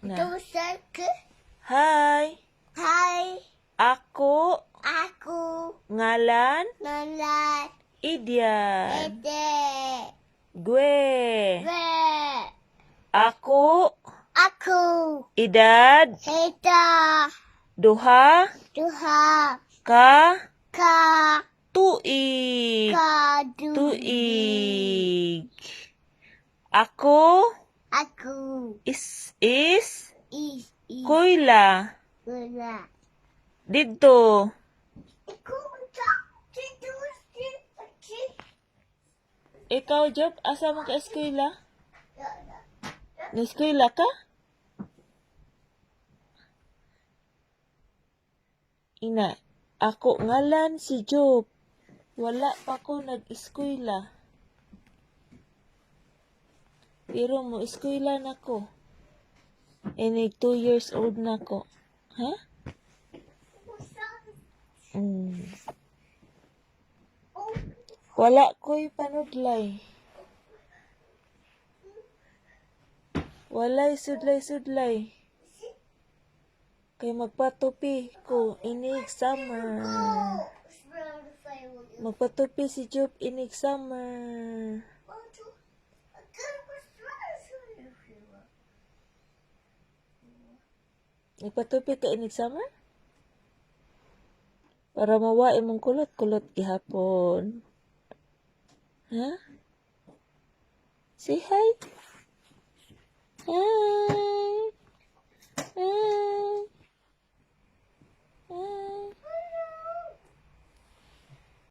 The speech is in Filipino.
Na. Tusak. Hi. Hi. Ako Aku. ngalan Nalat. Idian. Ede. Gue. Be. Aku Aku. edad Heta. duha Tuha. ka Ka. tuig. Kadu. Tuig. Ako Aku. is Is. Kuyla. Gula. Didto. Aku tak. Ikaw, Job, asa mo ka eskwela? Na-eskwela ka? Ina, ako ngalan si Job. Wala pa ko nag-eskwela. Pero mo eskwela na ko. Inig 2 years old na ko. Ha? Wala ko'y panudlay. Walay sudlay-sudlay. Kay magpatupi ko inig summer. Magpatupi si Job inig summer. Magpatupi ka inig summer? Para mawa imong kulot-kulot gihapon. Ha? Say hi. Hi. Hi.